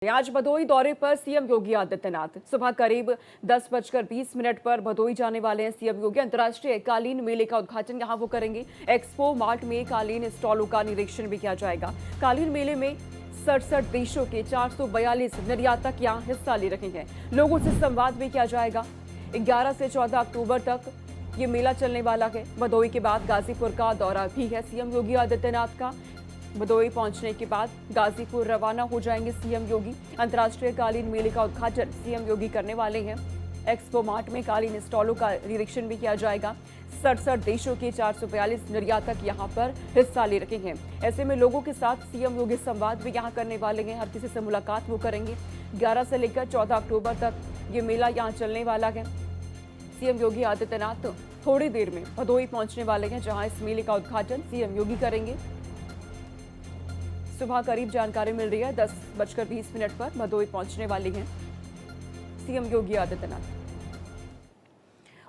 आज भदोही दौरे पर सीएम योगी आदित्यनाथ सुबह करीब 10:20 पर भदोही जाने वाले हैं सीएम योगी। अंतर्राष्ट्रीय कालीन मेले का उद्घाटन यहां वो करेंगे। एक्सपो मार्ट में कालीन स्टॉलों का निरीक्षण भी किया जाएगा। कालीन मेले में 67 देशों के 442 निर्यातक यहां हिस्सा ले रहे हैं। लोगों से संवाद भी किया जाएगा। 11 से 14 अक्टूबर तक ये मेला चलने वाला है। भदोही के बाद गाजीपुर का दौरा भी है सीएम योगी आदित्यनाथ का। भदोही पहुंचने के बाद गाजीपुर रवाना हो जाएंगे सीएम योगी। अंतर्राष्ट्रीय कालीन मेले का उद्घाटन सीएम योगी करने वाले हैं। एक्सपो मार्ट में कालीन स्टॉलों का निरीक्षण भी किया जाएगा। 67 देशों के 442 निर्यातक यहां पर हिस्सा ले रहे हैं। ऐसे में लोगों के साथ सीएम योगी संवाद भी यहां करने वाले हैं। हर किसी से मुलाकात वो करेंगे। 11 से लेकर 14 अक्टूबर तक ये मेला यहां चलने वाला है। सीएम योगी आदित्यनाथ थोड़ी देर में भदोही पहुंचने वाले हैं, जहां इस मेले का उद्घाटन सीएम योगी करेंगे। सुबह करीब जानकारी मिल रही है 10:20 पर भदोही पहुंचने वाली हैं सीएम योगी आदित्यनाथ।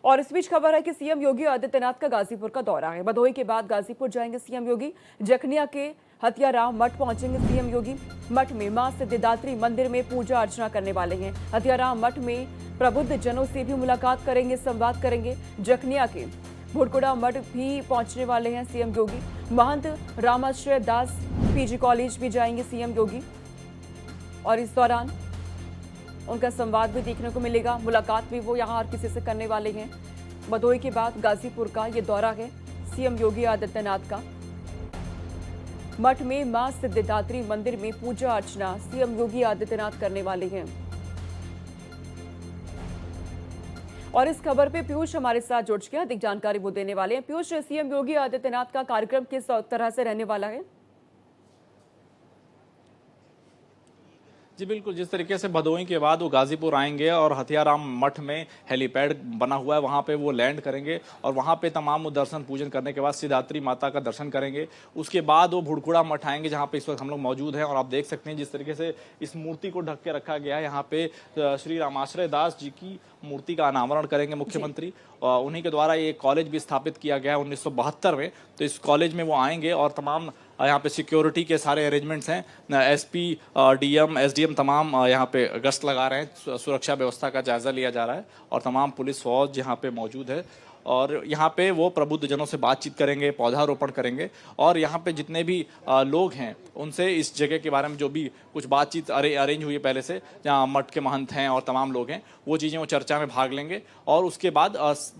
और इस बीच खबर है कि सीएम योगी आदित्यनाथ का गाजीपुर का दौरा है। भदोही के बाद गाजीपुर जाएंगे सीएम योगी। जखनिया के हथियाराम मठ पहुंचेंगे सीएम योगी। मठ में मां सिद्धिदात्री मंदिर में पूजा अर्चना करने वाले हैं। हथियाराम मठ में प्रबुद्ध जनों से भी मुलाकात करेंगे, संवाद करेंगे। जखनिया के भुड़कुड़ा मठ भी पहुंचने वाले हैं सीएम योगी। महंत रामाश्रय दास पीजी कॉलेज भी जाएंगे सीएम योगी और इस दौरान उनका संवाद भी देखने को मिलेगा। मुलाकात भी वो यहां हर किसी से करने वाले हैं। भदोही के बाद गाजीपुर का ये दौरा है सीएम योगी आदित्यनाथ का। मठ में मां सिद्धिदात्री मंदिर में पूजा अर्चना सीएम योगी आदित्यनाथ करने वाले हैं। और इस खबर पे पीयूष हमारे साथ जुड़ चुके हैं, अधिक जानकारी वो देने वाले हैं। पीयूष, सीएम योगी आदित्यनाथ का कार्यक्रम किस तरह से रहने वाला है? जी बिल्कुल, जिस तरीके से भदोही के बाद वो गाजीपुर आएंगे और हथियाराम मठ में हेलीपैड बना हुआ है, वहाँ पे वो लैंड करेंगे और वहाँ पे तमाम दर्शन पूजन करने के बाद सिद्धिदात्री माता का दर्शन करेंगे। उसके बाद वो भुड़कुड़ा मठ आएंगे, जहाँ पे इस वक्त हम लोग मौजूद हैं और आप देख सकते हैं जिस तरीके से इस मूर्ति को ढक के रखा गया है। यहाँ पे श्री रामाश्रय दास जी की मूर्ति का अनावरण करेंगे मुख्यमंत्री। उन्हीं के द्वारा ये कॉलेज भी स्थापित किया गया है 1972 में। तो इस कॉलेज में वो आएंगे और तमाम यहाँ पे सिक्योरिटी के सारे अरेंजमेंट्स हैं। एसपी, डीएम, एसडीएम तमाम यहाँ पे गश्त लगा रहे हैं। सुरक्षा व्यवस्था का जायजा लिया जा रहा है और तमाम पुलिस फौज यहाँ पे मौजूद है। और यहाँ पे वो प्रबुद्ध जनों से बातचीत करेंगे, पौधारोपण करेंगे और यहाँ पे जितने भी लोग हैं उनसे इस जगह के बारे में जो भी कुछ बातचीत अरेंज हुई है पहले से, जहाँ मठ के महंत हैं और तमाम लोग हैं, वो चीज़ें वो चर्चा में भाग लेंगे और उसके बाद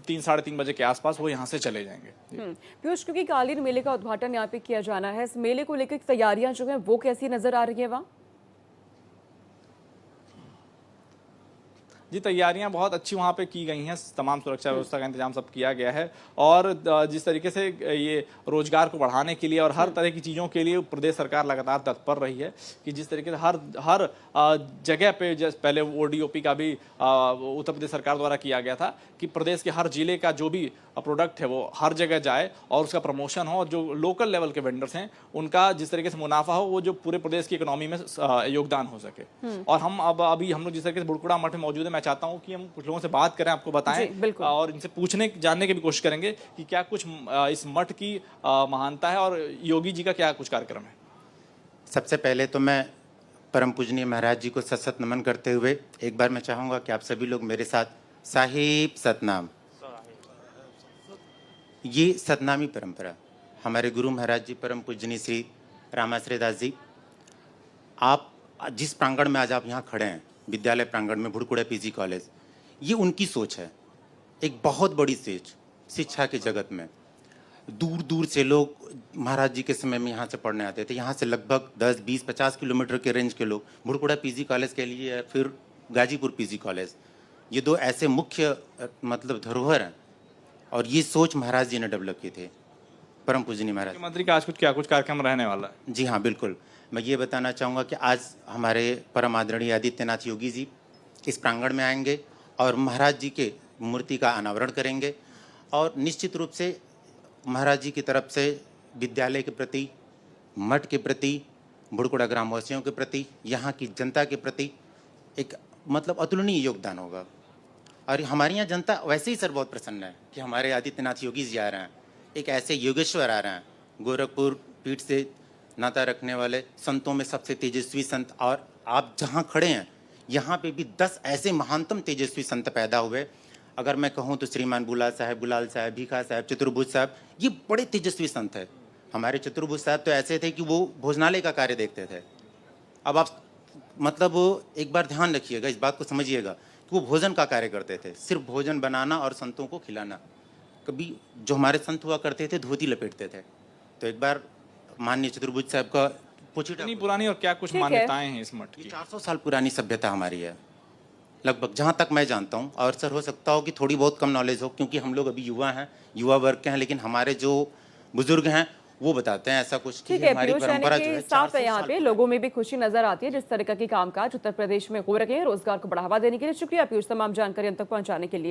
3-3:30 बजे के आसपास वो यहाँ से चले जाएंगे। पीयूष, क्योंकि कालीन मेले का उद्घाटन यहाँ पे किया जाना है, इस मेले को लेकर तैयारियां जो हैं वो कैसी नजर आ रही है वहाँ? जी, तैयारियां बहुत अच्छी वहाँ पे की गई हैं। तमाम सुरक्षा व्यवस्था का इंतजाम सब किया गया है और जिस तरीके से ये रोजगार को बढ़ाने के लिए और हर तरह की चीज़ों के लिए प्रदेश सरकार लगातार तत्पर रही है कि जिस तरीके से हर जगह पे, जैसे पहले ओडीओपी का भी उत्तर प्रदेश सरकार द्वारा किया गया था कि प्रदेश के हर जिले का जो भी प्रोडक्ट है वो हर जगह जाए और उसका प्रमोशन हो और जो लोकल लेवल के वेंडर्स हैं उनका जिस तरीके से मुनाफा हो, वो जो पूरे प्रदेश की इकोनॉमी में योगदान हो सके। और हम अभी हम लोग जिस तरीके से भुड़कुड़ा मठ में मौजूद है, मैं चाहता हूं कि हम कुछ लोगों से बात करें, आपको बताएं और इनसे जानने की भी कोशिश करेंगे कि क्या कुछ इस मठ की महानता है और योगी जी का क्या कुछ कार्यक्रम है। सबसे पहले तो मैं परम पूजनीय महाराज जी को सत नमन करते हुए एक बार मैं चाहूंगा कि आप सभी लोग मेरे साथ साहिब सतनाम। ये सतनामी परंपरा हमारे गुरु महाराज जी परम पूजनीय श्री रामाश्रय दास जी, आप जिस प्रांगण में आज आप यहाँ खड़े हैं, विद्यालय प्रांगण में भुड़कुड़ा पीजी कॉलेज, ये उनकी सोच है। एक बहुत बड़ी सोच शिक्षा के जगत में। दूर दूर से लोग महाराज जी के समय में यहाँ से पढ़ने आते थे। यहाँ से लगभग 10, 20, 50 किलोमीटर के रेंज के लोग भुड़कुड़ा पीजी कॉलेज के लिए, फिर गाजीपुर पीजी कॉलेज, ये दो ऐसे मुख्य मतलब धरोहर हैं और ये सोच महाराज जी ने डेवलप किए थे, परम पूजनीय महाराज। मुख्यमंत्री का आज कुछ कार्यक्रम रहने वाला है? जी हाँ, बिल्कुल। मैं ये बताना चाहूँगा कि आज हमारे परम आदरणीय आदित्यनाथ योगी जी इस प्रांगण में आएंगे और महाराज जी के मूर्ति का अनावरण करेंगे और निश्चित रूप से महाराज जी की तरफ से विद्यालय के प्रति, मठ के प्रति, भुड़कुड़ा ग्रामवासियों के प्रति, यहाँ की जनता के प्रति एक मतलब अतुलनीय योगदान होगा। और हमारी यहाँ जनता वैसे ही सर बहुत प्रसन्न है कि हमारे आदित्यनाथ योगी जी आ रहे हैं, एक ऐसे योगेश्वर आ रहे हैं, गोरखपुर पीठ से नाता रखने वाले संतों में सबसे तेजस्वी संत और आप जहाँ खड़े हैं यहाँ पे भी 10 ऐसे महानतम तेजस्वी संत पैदा हुए। अगर मैं कहूँ तो श्रीमान बुला साहब, गुलाल साहब, भीखा साहब, चतुर्भुज साहब, ये बड़े तेजस्वी संत है। हमारे चतुर्भुज साहब तो ऐसे थे कि वो भोजनालय का कार्य देखते थे। अब आप मतलब एक बार ध्यान रखिएगा, इस बात को समझिएगा कि वो भोजन का कार्य करते थे, सिर्फ भोजन बनाना और संतों को खिलाना। कभी जो हमारे संत हुआ करते थे धोती लपेटते थे। तो एक बार माननीय चतुर्भुज साहब का पूछिए, इतनी पुरानी और क्या कुछ ठीक है। मान्यताएं हैं इस मठ ये की? 400 साल पुरानी सभ्यता हमारी है लगभग, जहाँ तक मैं जानता हूँ। और सर हो सकता हो कि थोड़ी बहुत कम नॉलेज हो, क्योंकि हम लोग अभी युवा हैं, युवा वर्ग के हैं, लेकिन हमारे जो बुजुर्ग हैं वो बताते हैं ऐसा कुछ कि ठीक है हमारी पीयूष, यानी परंपरा जो कि है साफ 400 है यहाँ साल पे लोगों में भी खुशी नजर आती है जिस तरह के कामकाज उत्तर प्रदेश में हो रखे हैं रोजगार को बढ़ावा देने के लिए। शुक्रिया पीयूष तमाम जानकारी हम तक पहुंचाने के लिए।